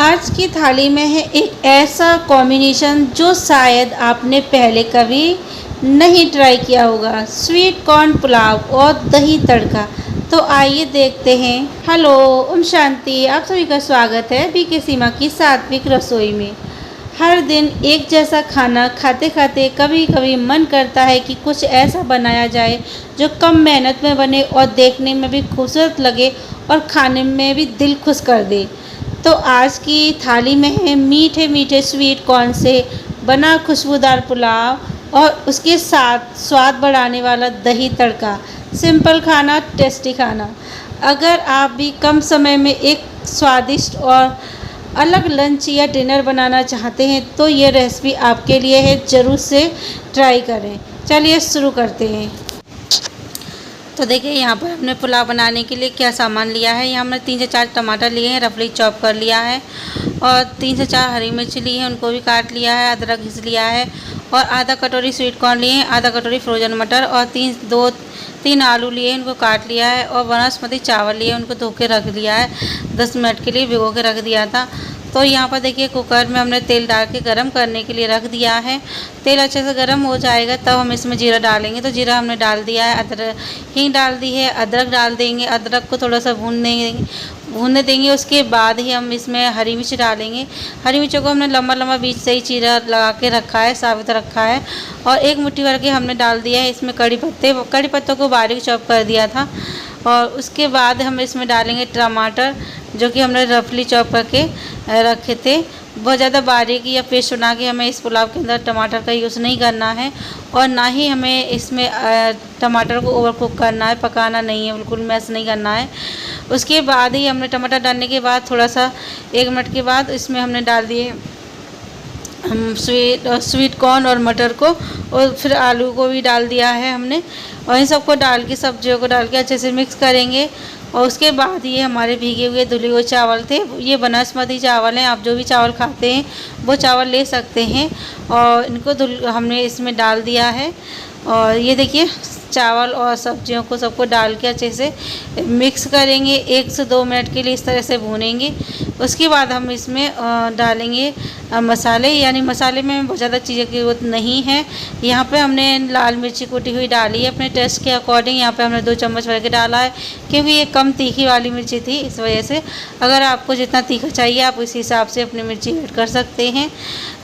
आज की थाली में है एक ऐसा कॉम्बिनेशन जो शायद आपने पहले कभी नहीं ट्राई किया होगा। स्वीट कॉर्न पुलाव और दही तड़का। तो आइए देखते हैं। हेलो, ओम शांति। आप सभी का स्वागत है बीके सीमा की सात्विक रसोई में। हर दिन एक जैसा खाना खाते खाते कभी कभी मन करता है कि कुछ ऐसा बनाया जाए जो कम मेहनत में बने और देखने में भी खूबसूरत लगे और खाने में भी दिल खुश कर दे। तो आज की थाली में है मीठे मीठे स्वीट कॉर्न से बना खुशबूदार पुलाव और उसके साथ स्वाद बढ़ाने वाला दही तड़का। सिंपल खाना, टेस्टी खाना। अगर आप भी कम समय में एक स्वादिष्ट और अलग लंच या डिनर बनाना चाहते हैं तो ये रेसिपी आपके लिए है, ज़रूर से ट्राई करें। चलिए शुरू करते हैं। तो देखिए यहाँ पर हमने पुलाव बनाने के लिए क्या सामान लिया है। यहाँ हमने 3 से 4 टमाटर लिए हैं, रफली चॉप कर लिया है, और 3 से 4 हरी मिर्च ली है, उनको भी काट लिया है, अदरक घिस लिया है, और आधा कटोरी स्वीट कॉर्न लिए हैं, आधा कटोरी फ्रोजन मटर, और 3 आलू लिए हैं, उनको काट लिया है, और बासमती चावल लिए, उनको धो के रख लिया है, 10 मिनट के लिए भिगो के रख दिया था। तो यहाँ पर देखिए कुकर में हमने तेल डाल के गरम करने के लिए रख दिया है। तेल अच्छे से गरम हो जाएगा तब हम इसमें जीरा डालेंगे। तो जीरा हमने डाल दिया है, अदरक हींग डाल दी है, अदरक डाल देंगे, अदरक को थोड़ा सा भूनने देंगे। उसके बाद ही हम इसमें हरी मिर्च डालेंगे। हरी मिर्चों को हमने लंबा लंबा बीच से ही चीरा लगा के रखा है, साबित रखा है, और 1 मुट्ठी भर के हमने डाल दिया है इसमें कड़ी पत्तों को बारीक चॉप कर दिया था। और उसके बाद हम इसमें डालेंगे टमाटर, जो कि हमने रफली चॉप करके रखे थे। बहुत ज़्यादा बारीक या पेस्ट बना के हमें इस पुलाव के अंदर टमाटर का यूज़ नहीं करना है, और ना ही हमें इसमें टमाटर को ओवर कुक करना है, पकाना नहीं है, बिल्कुल मैश नहीं करना है। उसके बाद ही हमने टमाटर डालने के बाद थोड़ा सा 1 मिनट के बाद इसमें हमने डाल दिए स्वीट कॉर्न और मटर को, और फिर आलू को भी डाल दिया है हमने, और इन सबको डाल के सब्जियों को डाल के अच्छे से मिक्स करेंगे। और उसके बाद ये हमारे भीगे हुए धुले हुए चावल थे, ये बासमती चावल हैं, आप जो भी चावल खाते हैं वो चावल ले सकते हैं, और इनको हमने इसमें डाल दिया है। और ये देखिए चावल और सब्जियों को सबको डाल के अच्छे से मिक्स करेंगे, 1 से 2 मिनट के लिए इस तरह से भूनेंगे। उसके बाद हम इसमें डालेंगे मसाले, यानी मसाले में बहुत ज़्यादा चीज़ों की ज़रूरत नहीं है। यहाँ पे हमने लाल मिर्ची कुटी हुई डाली है अपने टेस्ट के अकॉर्डिंग। यहाँ पे हमने 2 चम्मच भर के डाला है, क्योंकि ये कम तीखी वाली मिर्ची थी, इस वजह से। अगर आपको जितना तीखा चाहिए आप इस हिसाब से अपनी मिर्ची ऐड कर सकते हैं।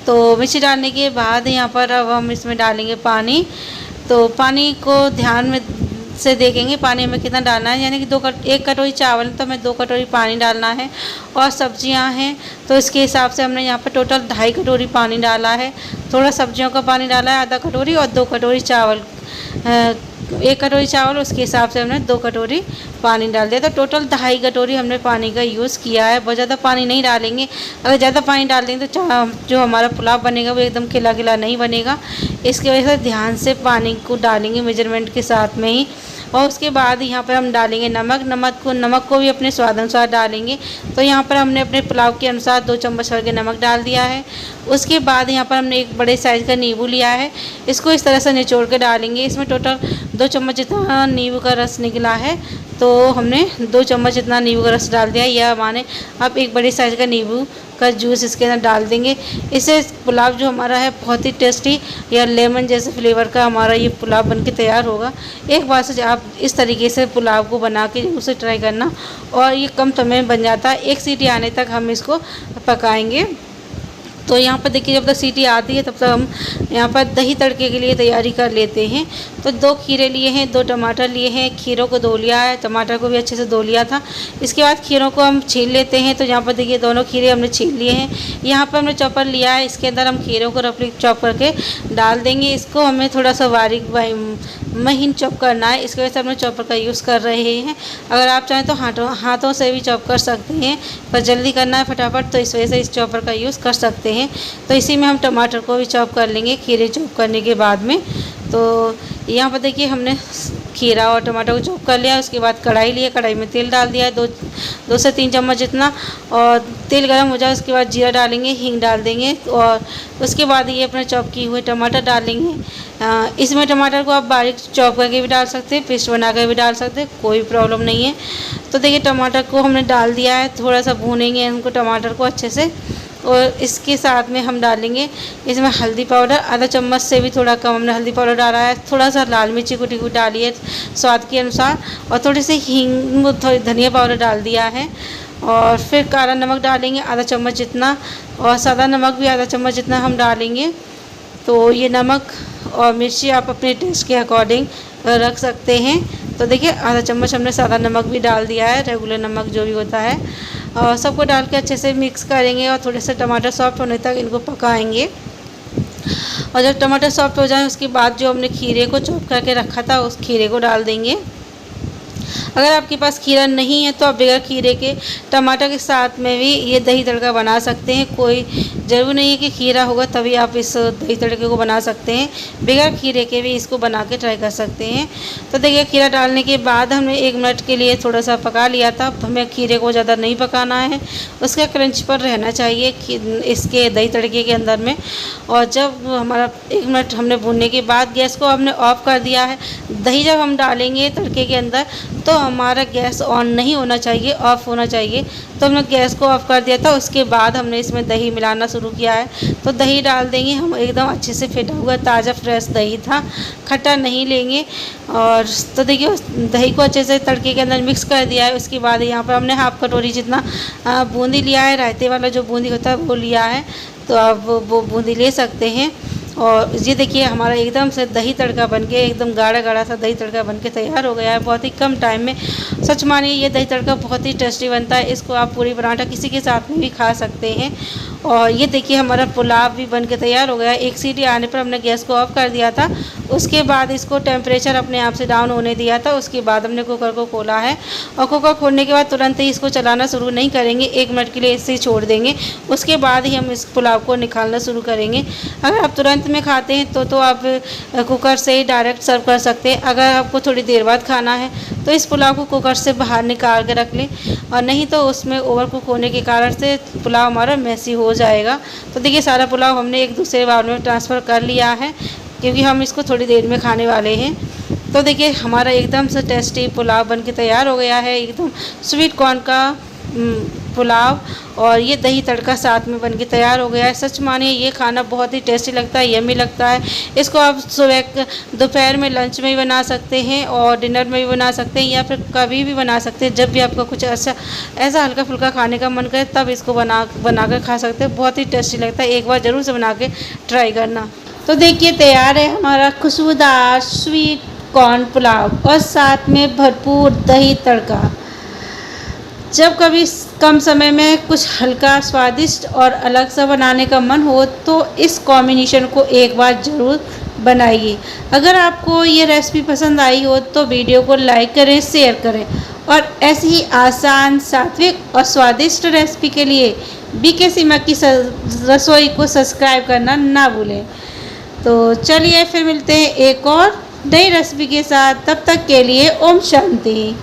तो मिर्ची डालने के बाद यहाँ पर अब हम इसमें डालेंगे पानी। तो पानी को ध्यान में से देखेंगे पानी में कितना डालना है, यानी कि 1 कटोरी चावल तो हमें 2 कटोरी पानी डालना है, और सब्जियां हैं तो इसके हिसाब से हमने यहाँ पर टोटल 2.5 कटोरी पानी डाला है। थोड़ा सब्जियों का पानी डाला है आधा कटोरी, और 2 कटोरी चावल 1 कटोरी चावल उसके हिसाब से हमने 2 कटोरी पानी डाल दिया। तो टोटल 2.5 कटोरी हमने पानी का यूज़ किया है। बहुत ज़्यादा पानी नहीं डालेंगे, अगर ज़्यादा पानी डाल देंगे तो जो हमारा पुलाव बनेगा वो एकदम खिला खिला नहीं बनेगा। इसकी वजह से ध्यान से पानी को डालेंगे मेजरमेंट के साथ में ही। और उसके बाद यहाँ पर हम डालेंगे नमक को भी अपने स्वाद अनुसार डालेंगे। तो यहाँ पर हमने अपने पुलाव के अनुसार 2 चम्मच भर के नमक डाल दिया है। उसके बाद यहाँ पर हमने एक बड़े साइज़ का नींबू लिया है, इसको इस तरह से निचोड़ के डालेंगे। इसमें टोटल 2 चम्मच जितना नींबू का रस निकला है, तो हमने 2 चम्मच जितना नींबू का रस डाल दिया। यह माने आप एक बड़ी साइज़ का नींबू का जूस इसके अंदर डाल देंगे। इससे पुलाव जो हमारा है बहुत ही टेस्टी या लेमन जैसे फ्लेवर का हमारा ये पुलाव बनके तैयार होगा। एक बार से आप इस तरीके से पुलाव को बना के उसे ट्राई करना, और ये कम समय में बन जाता है। 1 सीटी आने तक हम इसको पकाएंगे। तो यहाँ पर देखिए जब तक सीटी आती है तब तक हम यहाँ पर दही तड़के के लिए तैयारी कर लेते हैं। तो 2 खीरे लिए हैं, 2 टमाटर लिए हैं, खीरों को धो लिया है, टमाटर को भी अच्छे से धो लिया था। इसके बाद खीरों को हम छील लेते हैं। तो यहाँ पर देखिए दोनों खीरे हमने छील लिए हैं। यहाँ पर हमने चॉपर लिया है, इसके अंदर हम खीरों को रफली चॉप करके डाल देंगे। इसको हमें थोड़ा सा बारीक महीन चॉप करना है, इसकी वजह से हमने चॉपर का यूज़ कर रहे हैं। अगर आप चाहें तो हाथों से भी चॉप कर सकते हैं, पर जल्दी करना है फटाफट, तो इस वजह से इस चॉपर का यूज़ कर सकते हैं। तो इसी में हम टमाटर को भी चॉप कर लेंगे खीरे चॉप करने के बाद में। तो यहाँ पर देखिए हमने खीरा और टमाटर को चॉप कर लिया। उसके बाद कढ़ाई लिया, कढ़ाई में तेल डाल दिया, दो से 3 चम्मच जितना, और तेल गर्म हो जाए उसके बाद जीरा डालेंगे, हींग डाल देंगे, और उसके बाद ये अपने चॉप किए हुए टमाटर डालेंगे। इसमें टमाटर को आप बारीक चॉप करके भी डाल सकते हैं, पेस्ट बना कर भी डाल सकते हैं, कोई प्रॉब्लम नहीं है। तो देखिए टमाटर को हमने डाल दिया है, थोड़ा सा भूनेंगे उनको टमाटर को अच्छे से, और इसके साथ में हम डालेंगे इसमें हल्दी पाउडर, आधा चम्मच से भी थोड़ा कम हमने हल्दी पाउडर डाला है। थोड़ा सा लाल मिर्ची कुटी हुई डाली है स्वाद के अनुसार, और थोड़ी सी हींग, थोड़ी धनिया पाउडर डाल दिया है। और फिर काला नमक डालेंगे आधा चम्मच जितना, और सादा नमक भी आधा चम्मच जितना हम डालेंगे। तो ये नमक और मिर्ची आप अपने टेस्ट के अकॉर्डिंग रख सकते हैं। तो देखिए आधा चम्मच हमने सादा नमक भी डाल दिया है, रेगुलर नमक जो भी होता है। और सबको डाल के अच्छे से मिक्स करेंगे और थोड़े से टमाटर सॉफ्ट होने तक इनको पकाएंगे। और जब टमाटर सॉफ्ट हो जाए उसके बाद जो हमने खीरे को चॉप करके रखा था उस खीरे को डाल देंगे। अगर आपके पास खीरा नहीं है तो आप बगैर खीरे के टमाटर के साथ में भी ये दही तड़का बना सकते हैं। कोई ज़रूरी नहीं है कि खीरा होगा तभी आप इस दही तड़के को बना सकते हैं, बगैर खीरे के भी इसको बना के ट्राई कर सकते हैं। तो देखिए खीरा डालने के बाद हमने 1 मिनट के लिए थोड़ा सा पका लिया था। हमें खीरे को ज़्यादा नहीं पकाना है, उसका क्रंच पर रहना चाहिए इसके दही तड़के के अंदर में। और जब हमारा 1 मिनट हमने भूनने के बाद गैस को हमने ऑफ़ कर दिया है। दही जब हम डालेंगे तड़के के अंदर तो हमारा गैस ऑन नहीं होना चाहिए, ऑफ़ होना चाहिए। तो हमने गैस को ऑफ़ कर दिया था, उसके बाद हमने इसमें दही मिलाना शुरू किया है। तो दही डाल देंगे हम, एकदम अच्छे से फेटा हुआ ताज़ा फ्रेश दही था, खट्टा नहीं लेंगे। और तो देखिए उस दही को अच्छे से तड़के के अंदर मिक्स कर दिया है। उसके बाद यहाँ पर हमने हाफ़ कटोरी जितना बूंदी लिया है, रायते वाला जो बूंदी होता है वो लिया है, तो आप वो बूंदी ले सकते हैं। और ये देखिए हमारा एकदम से दही तड़का बनके एकदम गाढ़ा गाढ़ा सा दही तड़का बनके तैयार हो गया है बहुत ही कम टाइम में। सच मानिए ये दही तड़का बहुत ही टेस्टी बनता है। इसको आप पूरी पराठा किसी के साथ में भी खा सकते हैं। और ये देखिए हमारा पुलाव भी बनके तैयार हो गया है। 1 सीटी आने पर हमने गैस को ऑफ़ कर दिया था, उसके बाद इसको टेम्परेचर अपने आप से डाउन होने दिया था। उसके बाद हमने कुकर को खोला है, और कुकर खोलने के बाद तुरंत ही इसको चलाना शुरू नहीं करेंगे, 1 मिनट के लिए इसे छोड़ देंगे। उसके बाद ही हम इस पुलाव को निकालना शुरू करेंगे। अगर आप तुरंत में खाते हैं तो आप कुकर से ही डायरेक्ट सर्व कर सकते हैं। अगर आपको थोड़ी देर बाद खाना है तो इस पुलाव को कुकर से बाहर निकाल के रख लें, और नहीं तो उसमें ओवर कुक होने के कारण से पुलाव हमारा मैसी हो जाएगा। तो देखिए सारा पुलाव हमने एक दूसरे बाउल में ट्रांसफ़र कर लिया है, क्योंकि हम इसको थोड़ी देर में खाने वाले हैं। तो देखिए हमारा एकदम से टेस्टी पुलाव बनके तैयार हो गया है, एकदम स्वीट कॉर्न का पुलाव, और ये दही तड़का साथ में बनके तैयार हो गया है। सच मानिए ये खाना बहुत ही टेस्टी लगता है, यम्मी लगता है। इसको आप सुबह दोपहर में लंच में भी बना सकते हैं, और डिनर में भी बना सकते हैं, या फिर कभी भी बना सकते हैं। जब भी आपका कुछ ऐसा हल्का फुल्का खाने का मन करे तब इसको बना कर खा सकते हैं। बहुत ही टेस्टी लगता है, एक बार ज़रूर से बना के ट्राई करना। तो देखिए तैयार है हमारा खुशबूदार स्वीट कॉर्न पुलाव, और साथ में भरपूर दही तड़का। जब कभी कम समय में कुछ हल्का स्वादिष्ट और अलग सा बनाने का मन हो तो इस कॉम्बिनेशन को एक बार ज़रूर बनाइए। अगर आपको ये रेसिपी पसंद आई हो तो वीडियो को लाइक करें, शेयर करें, और ऐसी ही आसान, सात्विक और स्वादिष्ट रेसिपी के लिए बीके सीमा की रसोई को सब्सक्राइब करना ना भूलें। तो चलिए फिर मिलते हैं एक और नई रेसिपी के साथ, तब तक के लिए ओम शांति।